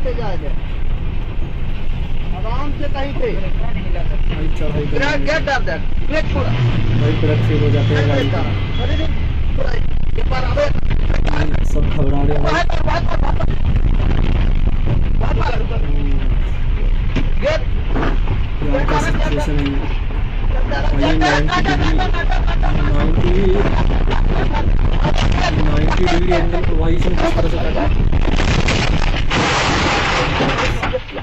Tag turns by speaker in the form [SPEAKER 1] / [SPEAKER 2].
[SPEAKER 1] से जा दे आराम से कहीं पे ब्रेक गेट डाल दे ब्रेक छोड़ा
[SPEAKER 2] भाई ब्रेक फेल हो जाते हैं गाड़ी का। सब घबरा रहे हैं यहाँ का सिचुएशन है। भाई 90 डिग्री एंगल पर भाई सब किस तरह से